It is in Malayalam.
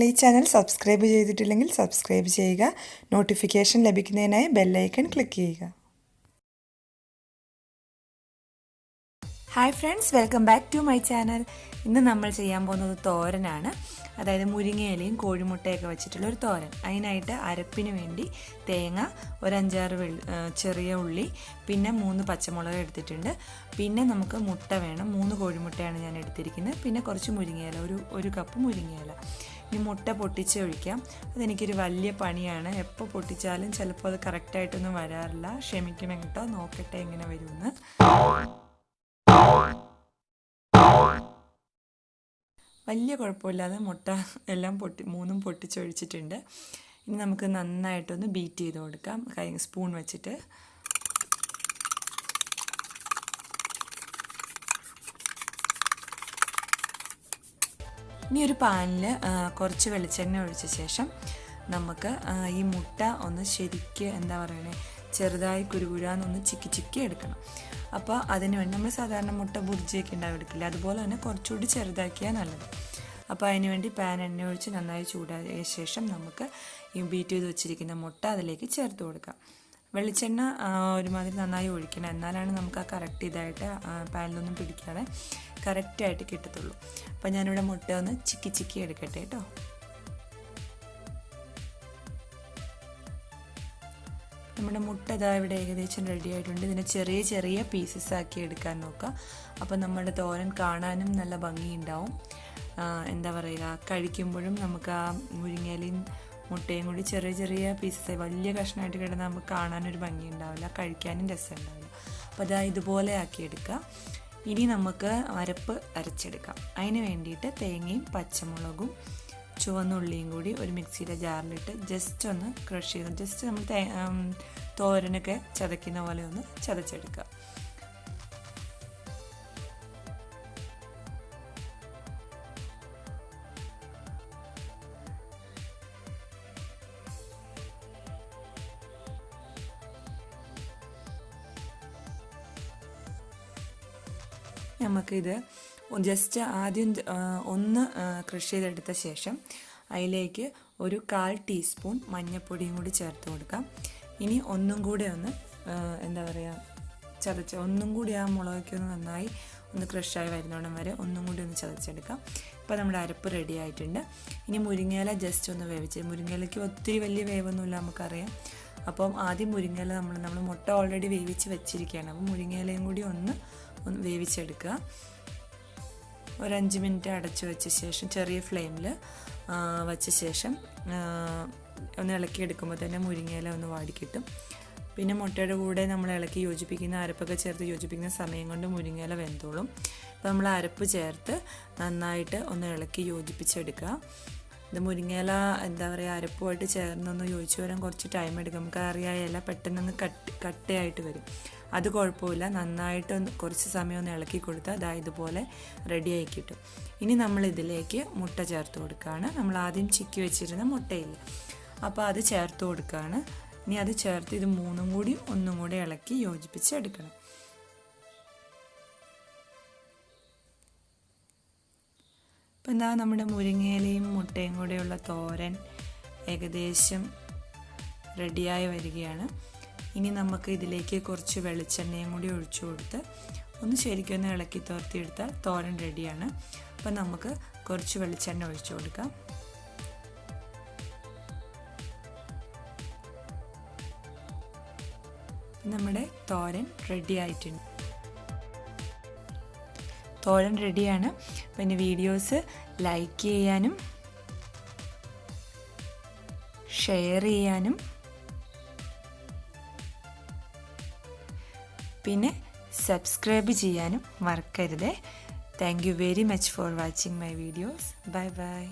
ഈ ചാനൽ സബ്സ്ക്രൈബ് ചെയ്തിട്ടില്ലെങ്കിൽ സബ്സ്ക്രൈബ് ചെയ്യുക. നോട്ടിഫിക്കേഷൻ ലഭിക്കുന്നതിനായി ബെൽ ഐക്കൺ ക്ലിക്ക് ചെയ്യുക. Hi friends, welcome back to my channel. ഇന്ന് നമ്മൾ ചെയ്യാൻ പോകുന്നത് തോരനാണ്. അതായത് മുരിങ്ങയിലയും കോഴിമുട്ടയൊക്കെ വെച്ചിട്ടുള്ള ഒരു തോരൻ. അതിനായിട്ട് അരപ്പിന് വേണ്ടി തേങ്ങ, ഒരു 5-6 ചെറിയ ഉള്ളി, പിന്നെ 3 പച്ചമുളക് എടുത്തിട്ടുണ്ട്. പിന്നെ നമുക്ക് മുട്ട വേണം. 3 കോഴിമുട്ടയാണ് ഞാൻ എടുത്തിരിക്കുന്നത്. പിന്നെ കുറച്ച് മുരിങ്ങയില, ഒരു കപ്പ് മുരിങ്ങയില. ഈ മുട്ട പൊട്ടിച്ച് ഒഴിക്കാം. അതെനിക്കൊരു വലിയ പണിയാണ്. എപ്പോൾ പൊട്ടിച്ചാലും ചിലപ്പോൾ അത് കറക്റ്റായിട്ടൊന്നും വരാറില്ല. ക്ഷമിക്കണം കേട്ടോ, നോക്കട്ടെ എങ്ങനെ വരുമെന്ന്. വലിയ കുഴപ്പമില്ലാതെ മുട്ട എല്ലാം 3 പൊട്ടിച്ചൊഴിച്ചിട്ടുണ്ട്. ഇനി നമുക്ക് നന്നായിട്ടൊന്ന് ബീറ്റ് ചെയ്ത് കൊടുക്കാം സ്പൂൺ വെച്ചിട്ട്. ഇനി ഒരു പാനിൽ കുറച്ച് വെളിച്ചെണ്ണ ഒഴിച്ച ശേഷം നമുക്ക് ഈ മുട്ട ഒന്ന് ശരിക്ക് ചെറുതായി കുരുകുരാന്നൊന്ന് ചിക്കി എടുക്കണം. അപ്പോൾ അതിന് വേണ്ടി നമ്മൾ സാധാരണ മുട്ട ബുർജിയൊക്കെ ഉണ്ടാക്കിയെടുക്കില്ല, അതുപോലെ തന്നെ കുറച്ചുകൂടി ചെറുതാക്കിയാൽ നല്ലത്. അപ്പോൾ അതിന് വേണ്ടി പാൻ എണ്ണ ഒഴിച്ച് നന്നായി ചൂടായ ശേഷം നമുക്ക് ഈ ബീറ്റ് ചെയ്ത് വെച്ചിരിക്കുന്ന മുട്ട അതിലേക്ക് ചേർത്ത് കൊടുക്കാം. വെളിച്ചെണ്ണ ഒരുമാതിരി നന്നായി ഒഴിക്കണം, എന്നാലാണ് നമുക്ക് ആ കറക്റ്റ് ഇതായിട്ട് പാനിലൊന്നും പിടിക്കാതെ കറക്റ്റായിട്ട് കിട്ടത്തുള്ളൂ. അപ്പോൾ ഞാനിവിടെ മുട്ട ഒന്ന് ചിക്കി എടുക്കട്ടെ കേട്ടോ. നമ്മുടെ മുട്ട ഇതാ ഇവിടെ ഏകദേശം റെഡി ആയിട്ടുണ്ട്. ഇതിനെ ചെറിയ പീസസ് ആക്കി എടുക്കാൻ നോക്കുക. അപ്പോൾ നമ്മുടെ തോരൻ കാണാനും നല്ല ഭംഗിയുണ്ടാവും. കഴിക്കുമ്പോഴും നമുക്ക് ആ മുരിങ്ങയിലയും മുട്ടയും കൂടി ചെറിയ പീസസ്, വലിയ കഷ്ണമായിട്ട് കിടന്നാൽ നമുക്ക് കാണാനൊരു ഭംഗി ഉണ്ടാവില്ല, കഴിക്കാനും രസം ഉണ്ടാവില്ല. അപ്പോൾ അതാ ഇതുപോലെ ആക്കിയെടുക്കുക. ഇനി നമുക്ക് അരപ്പ് അരച്ചെടുക്കാം. അതിന് വേണ്ടിയിട്ട് തേങ്ങയും പച്ചമുളകും ചുവന്നുള്ളിയും കൂടി ഒരു മിക്സിയുടെ ജാറിലിട്ട് ജസ്റ്റ് ഒന്ന് ക്രഷ് ചെയ്ത്, ജസ്റ്റ് നമ്മൾ തോരനൊക്കെ ചതയ്ക്കുന്ന പോലെ ഒന്ന് ചതച്ചെടുക്കുക. നമുക്കിത് ജസ്റ്റ് ആദ്യം ഒന്ന് ക്രഷ് ചെയ്തെടുത്ത ശേഷം അതിലേക്ക് ഒരു 1/4 ടീസ്പൂൺ മഞ്ഞൾപ്പൊടിയും കൂടി ചേർത്ത് കൊടുക്കാം. ഇനി ഒന്നും കൂടി ഒന്ന് ഒന്നും കൂടി ആ മുളകൊക്കെ ഒന്ന് നന്നായി ഒന്ന് ക്രഷായി വരുന്നോണം വരെ ഒന്നും കൂടി ഒന്ന് ചതച്ചെടുക്കാം. ഇപ്പോൾ നമ്മുടെ അരപ്പ് റെഡി ആയിട്ടുണ്ട്. ഇനി മുരിങ്ങയില ജസ്റ്റ് ഒന്ന് മുരിങ്ങയിലയ്ക്ക് ഒത്തിരി വലിയ വേവൊന്നുമില്ല, നമുക്കറിയാം. അപ്പം ആദ്യം മുരിങ്ങയില നമ്മൾ മുട്ട ഓൾറെഡി വേവിച്ച് വെച്ചിരിക്കുകയാണ്. അപ്പം മുരിങ്ങയിലയും കൂടി ഒന്ന് വേവിച്ചെടുക്കുക. ഒരു 5 മിനിറ്റ് അടച്ചു വെച്ച ശേഷം ചെറിയ ഫ്ലെയിമിൽ വച്ച ശേഷം ഒന്ന് ഇളക്കി എടുക്കുമ്പോൾ തന്നെ മുരിങ്ങയില ഒന്ന് വാടിക്കിട്ടും. പിന്നെ മുട്ടയുടെ കൂടെ നമ്മൾ ഇളക്കി യോജിപ്പിക്കുന്ന അരപ്പൊക്കെ ചേർത്ത് യോജിപ്പിക്കുന്ന സമയം കൊണ്ട് മുരിങ്ങയില വെന്തോളും. അപ്പോൾ നമ്മൾ അരപ്പ് ചേർത്ത് നന്നായിട്ട് ഒന്ന് ഇളക്കി യോജിപ്പിച്ചെടുക്കുക. ഇത് മുരിങ്ങയില അരപ്പുമായിട്ട് ചേർന്നൊന്ന് യോജിച്ച് വരാൻ കുറച്ച് ടൈം എടുക്കും. നമുക്ക് അറിയാമല്ല, പെട്ടെന്നൊന്ന് കട്ടയായിട്ട് വരും. അത് കുഴപ്പമില്ല, നന്നായിട്ടൊന്ന് കുറച്ച് സമയം ഒന്ന് ഇളക്കി കൊടുത്താൽ ഇതുപോലെ റെഡിയായി കിട്ടും. ഇനി നമ്മൾ ഇതിലേക്ക് മുട്ട ചേർത്ത് കൊടുക്കുകയാണ്. നമ്മൾ ആദ്യം ചിക്കി വെച്ചിരുന്ന മുട്ടയില്ല, അപ്പോൾ അത് ചേർത്ത് കൊടുക്കുകയാണ്. ഇനി അത് ചേർത്ത് ഇത് ഒന്നും കൂടി ഇളക്കി യോജിപ്പിച്ചെടുക്കണം. ഇപ്പം നമ്മുടെ മുരിങ്ങയിലയും മുട്ടയും കൂടെയുള്ള തോരൻ ഏകദേശം റെഡിയായി വരികയാണ്. ഇനി നമുക്ക് ഇതിലേക്ക് കുറച്ച് വെളിച്ചെണ്ണയും കൂടി ഒഴിച്ചു കൊടുത്ത് ഒന്ന് ശരിക്കൊന്ന് ഇളക്കി തോർത്തിയെടുത്താൽ തോരൻ റെഡിയാണ്. അപ്പം നമുക്ക് കുറച്ച് വെളിച്ചെണ്ണ ഒഴിച്ചു കൊടുക്കാം. നമ്മുടെ തോരൻ റെഡി ആയിട്ടുണ്ട്. തോരൻ റെഡിയാണ്. പിന്നെ വീഡിയോസ് ലൈക്ക് ചെയ്യാനും ഷെയർ ചെയ്യാനും പിന്നെ സബ്സ്ക്രൈബ് ചെയ്യാനും മറക്കരുത്. Thank you very much for watching my videos. Bye bye.